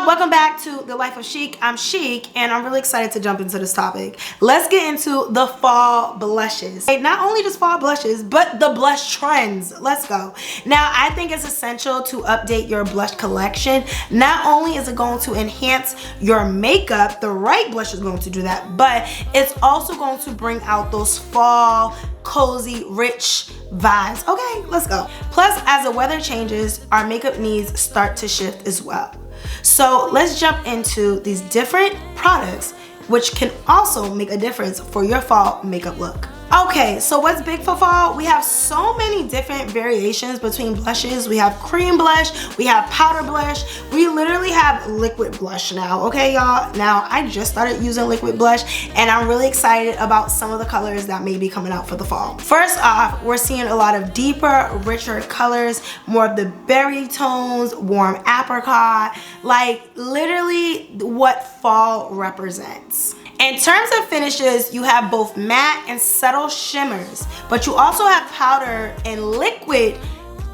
welcome back to The Life of Sheek. I'm Sheek and I'm really excited to jump into this topic. Let's get into the fall blushes. Not only just fall blushes, but the blush trends. Let's go. Now, I think it's essential to update your blush collection. Not only is it going to enhance your makeup, the right blush is going to do that, but it's also going to bring out those fall, cozy, rich vibes. Okay, let's go. Plus, as the weather changes, our makeup needs start to shift as well. So let's jump into these different products which can also make a difference for your fall makeup look. Okay, so what's big for fall? We have so many different variations between blushes. We have cream blush, we have powder blush, we literally have liquid blush now, okay y'all? Now, I just started using liquid blush and I'm really excited about some of the colors that may be coming out for the fall. First off, we're seeing a lot of deeper, richer colors, more of the berry tones, warm apricot, like literally what fall represents. In terms of finishes, you have both matte and subtle shimmers, but you also have powder and liquid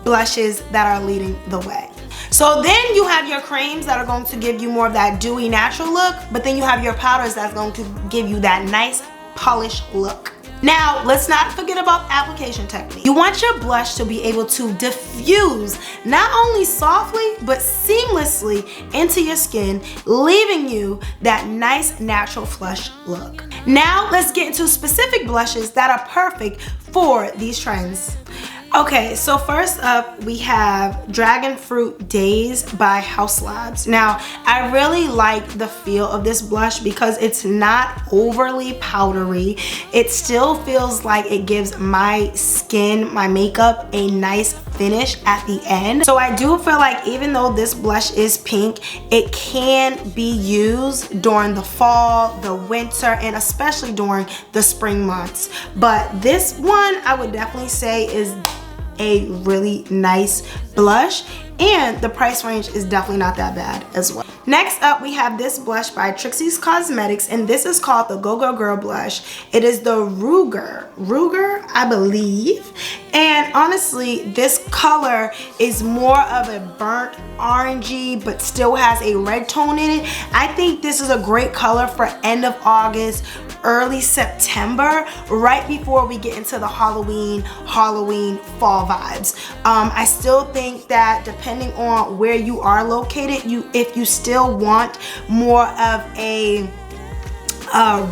blushes that are leading the way. So then you have your creams that are going to give you more of that dewy natural look, but then you have your powders that's going to give you that nice polished look. Now, let's not forget about application technique. You want your blush to be able to diffuse not only softly, but seamlessly into your skin, leaving you that nice natural flush look. Now, let's get into specific blushes that are perfect for these trends. Okay, so first up we have Dragon Fruit Days by House Labs. Now, I really like the feel of this blush because it's not overly powdery. It still feels like it gives my skin, my makeup, a nice finish at the end. So I do feel like even though this blush is pink, it can be used during the fall, the winter, and especially during the spring months. But this one I would definitely say is a really nice blush, and the price range is definitely not that bad as well. Next up, we have this blush by Trixie's Cosmetics, and this is called the Go Go Girl blush. It is the Ruger, I believe. And honestly, this color is more of a burnt orangey, but still has a red tone in it. I think this is a great color for end of August, early September, right before we get into the Halloween fall vibes. I still think that depending on where you are located, if you still want more of a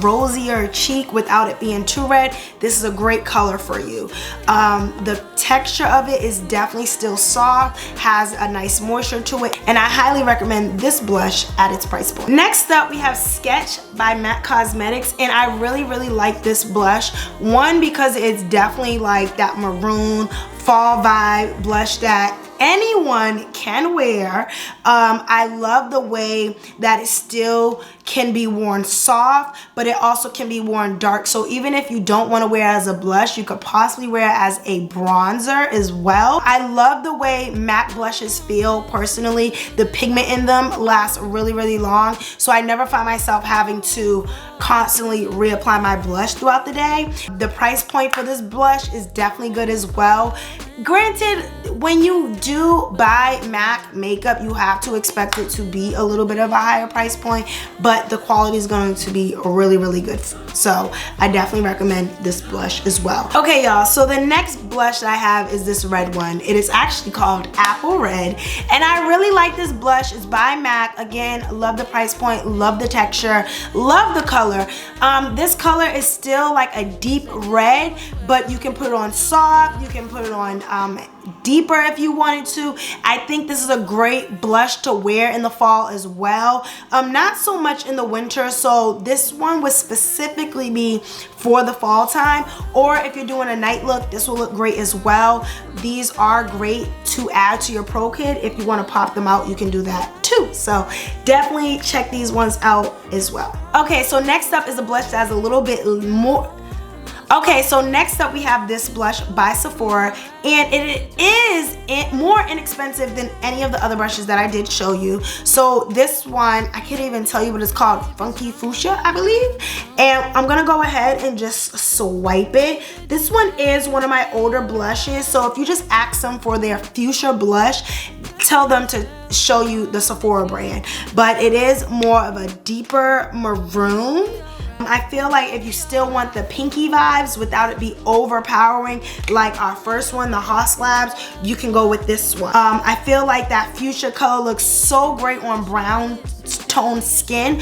rosier cheek without it being too red, this is a great color for you. The texture of it is definitely still soft, has a nice moisture to it, and I highly recommend this blush at its price point. Next up, we have Sketch by MAC Cosmetics, and I really like this blush. One, because it's definitely like that maroon fall vibe blush that anyone can wear. I love the way that it still can be worn soft, but it also can be worn dark. So even if you don't want to wear it as a blush, you could possibly wear it as a bronzer as well. I love the way MAC blushes feel personally. The pigment in them lasts really long, so I never find myself having to constantly reapply my blush throughout the day. The price point for this blush is definitely good as well. Granted, when you do buy MAC makeup, you have to expect it to be a little bit of a higher price point, but the quality is going to be really good. So I definitely recommend this blush as well. Okay, y'all, so the next blush that I have is this red one. It is actually called Apple Red, and I really like this blush. It's by MAC. Again, love the price point, love the texture, love the color. This color is still like a deep red, but you can put it on soft, you can put it on deeper if you wanted to. I think this is a great blush to wear in the fall as well. Not so much in the winter, so this one would specifically be for the fall time, or if you're doing a night look, this will look great as well. These are great to add to your pro kit. If you want to pop them out, you can do that too. So definitely check these ones out as well. Okay, so next up is a blush that's a little bit more. Okay, so next up we have this blush by Sephora, and it is more inexpensive than any of the other brushes that I did show you. So this one, I can't even tell you what it's called, Funky Fuchsia, I believe. And I'm gonna go ahead and just swipe it. This one is one of my older blushes, so if you just ask them for their fuchsia blush, tell them to show you the Sephora brand, but it is more of a deeper maroon. I feel like if you still want the pinky vibes without it be overpowering like our first one, the Haas Labs, you can go with this one. I feel like that fuchsia color looks so great on brown tone skin.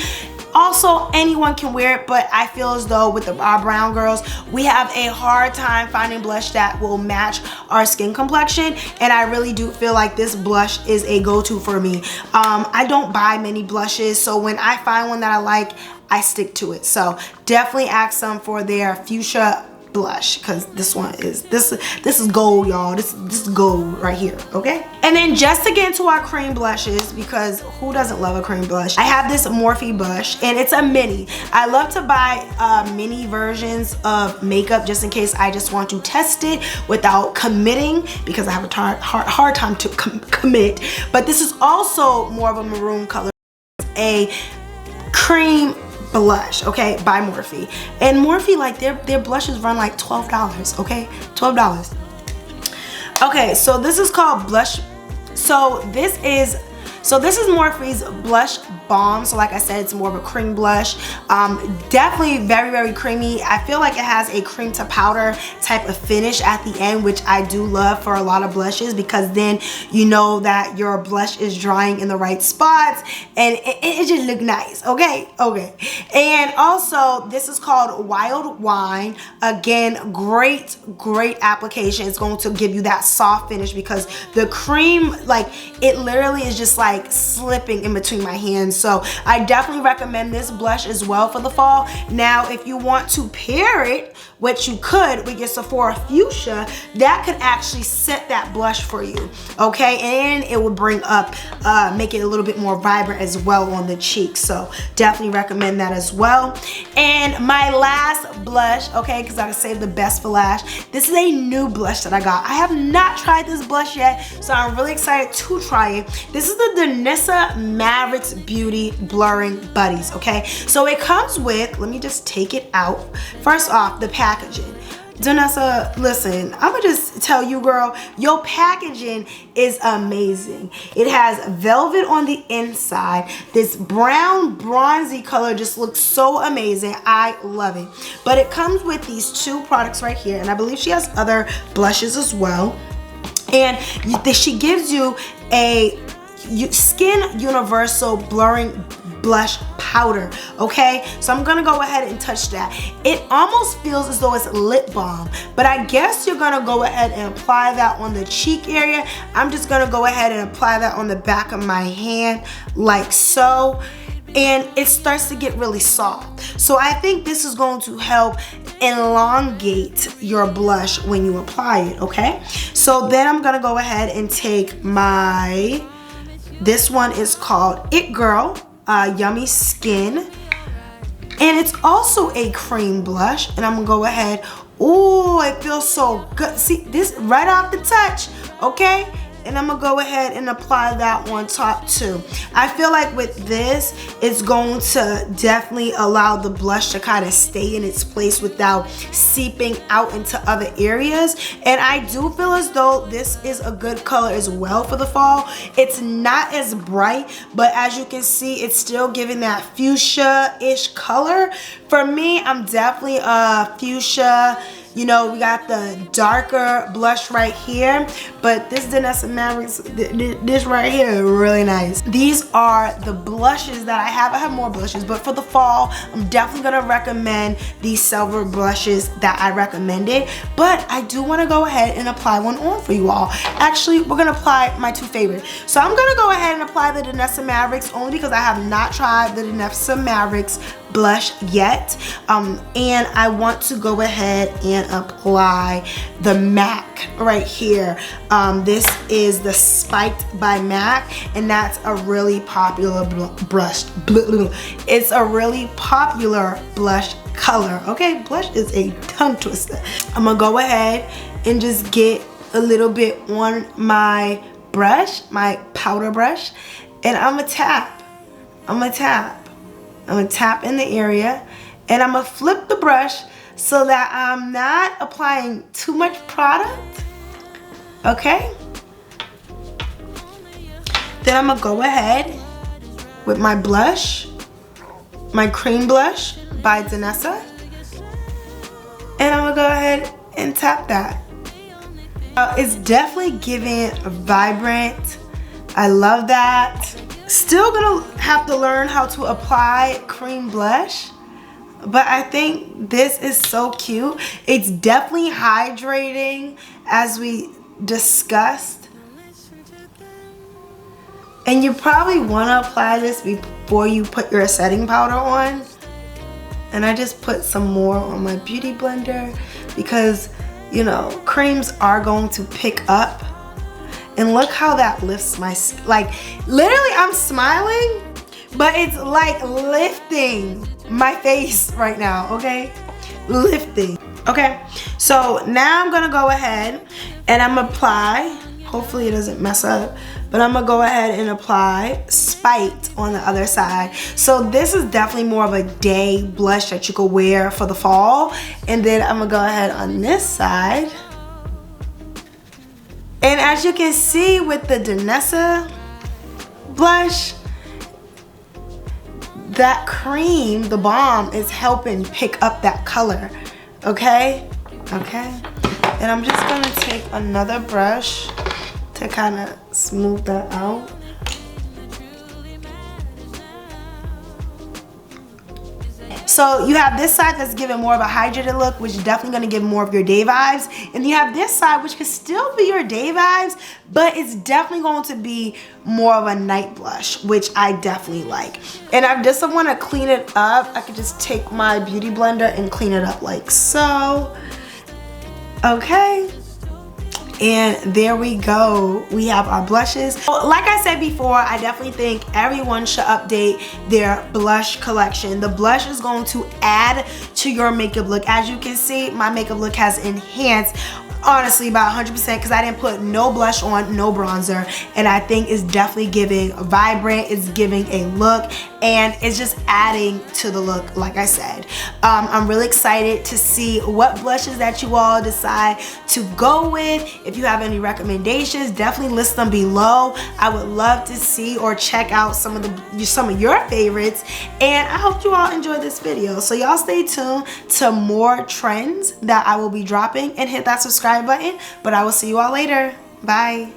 Also, anyone can wear it, but I feel as though with our brown girls, we have a hard time finding blush that will match our skin complexion, and I really do feel like this blush is a go-to for me. I don't buy many blushes, so when I find one that I like, I stick to it. So definitely ask them for their fuchsia blush, because this one is this is gold, y'all. This is gold right here, okay? And then just to get into our cream blushes, because who doesn't love a cream blush, I have this Morphe blush, and it's a mini. I love to buy mini versions of makeup just in case I just want to test it without committing, because I have a hard time to commit. But this is also more of a maroon color, a cream blush, okay, by Morphe. And Morphe, like their blushes run like $12, okay, $12. Okay, so this is called blush. So this is Morphe's blush balm. So like I said, it's more of a cream blush. Definitely very, very creamy. I feel like it has a cream to powder type of finish at the end, which I do love for a lot of blushes, because then you know that your blush is drying in the right spots, and it just look nice, okay? Okay. And also, this is called Wild Wine. Again, great application. It's going to give you that soft finish, because the cream, like, it literally is just like slipping in between my hands. So I definitely recommend this blush as well for the fall. Now, if you want to pair it, which you could with your Sephora Fuchsia, that could actually set that blush for you, okay? And it will bring up, make it a little bit more vibrant as well on the cheeks. So definitely recommend that as well. And my last blush, okay, because I saved the best for last. This is a new blush that I got. I have not tried this blush yet, so I'm really excited to try it. This is the Danessa Mavericks Beauty Blurring Buddies, okay? So it comes with, let me just take it out. First off, the packaging. Danessa, listen, I'm gonna just tell you, girl, your packaging is amazing. It has velvet on the inside. This brown bronzy color just looks so amazing. I love it. But it comes with these two products right here, and I believe she has other blushes as well. And she gives you a Skin Universal Blurring Blush Powder, okay? So I'm gonna go ahead and touch that. It almost feels as though it's lip balm, but I guess you're gonna go ahead and apply that on the cheek area. I'm just gonna go ahead and apply that on the back of my hand like so, and it starts to get really soft. So I think this is going to help elongate your blush when you apply it, okay? So then I'm gonna go ahead and take my, this one is called It Girl Yummy Skin, and it's also a cream blush, and I'm gonna go ahead. Oh, it feels so good. See this right off the touch, okay? And I'm gonna go ahead and apply that on top too. I feel like with this, it's going to definitely allow the blush to kind of stay in its place without seeping out into other areas. And I do feel as though this is a good color as well for the fall. It's not as bright, but as you can see, it's still giving that fuchsia-ish color. For me, I'm definitely a fuchsia. You know, we got the darker blush right here, but this Danessa Mavericks, this right here is really nice. These are the blushes that I have. I have more blushes, but for the fall, I'm definitely gonna recommend these silver blushes that I recommended, but I do wanna go ahead and apply one on for you all. Actually, we're gonna apply my two favorites. So I'm gonna go ahead and apply the Danessa Mavericks only because I have not tried the Danessa Mavericks blush yet, and I want to go ahead and apply the MAC right here. This is the Spiked by MAC, and that's a really popular blush. It's a really popular blush color, okay? Blush is a tongue twister. I'm gonna go ahead and just get a little bit on my brush, my powder brush, and I'm gonna tap in the area, and I'm gonna flip the brush so that I'm not applying too much product, okay? Then I'm gonna go ahead with my blush, my cream blush by Danessa. And I'm gonna go ahead and tap that. It's definitely giving vibrant. I love that. Still gonna have to learn how to apply cream blush, but I think this is so cute. It's definitely hydrating, as we discussed. And you probably wanna apply this before you put your setting powder on. And I just put some more on my beauty blender because, you know, creams are going to pick up. And look how that lifts my, like, literally I'm smiling, but it's like lifting my face right now, okay? Lifting, okay? So now I'm gonna go ahead and I'm gonna apply, hopefully it doesn't mess up, but I'm gonna go ahead and apply Spite on the other side. So this is definitely more of a day blush that you could wear for the fall. And then I'm gonna go ahead on this side. And as you can see with the Danessa blush, that cream, the balm, is helping pick up that color, okay? Okay, and I'm just gonna take another brush to kind of smooth that out. So you have this side that's giving more of a hydrated look, which is definitely gonna give more of your day vibes. And you have this side, which could still be your day vibes, but it's definitely going to be more of a night blush, which I definitely like. And I just wanna clean it up. I could just take my beauty blender and clean it up like so. Okay. And there we go, we have our blushes. Like I said before, I definitely think everyone should update their blush collection. The blush is going to add to your makeup look. As you can see, my makeup look has enhanced, honestly, about 100%, because I didn't put no blush on, no bronzer, and I think it's definitely giving vibrant, it's giving a look, and it's just adding to the look, like I said. I'm really excited to see what blushes that you all decide to go with. If you have any recommendations, definitely list them below. I would love to see or check out some of your favorites, and I hope you all enjoyed this video. So y'all stay tuned to more trends that I will be dropping, and hit that subscribe button. But I will see you all later. Bye.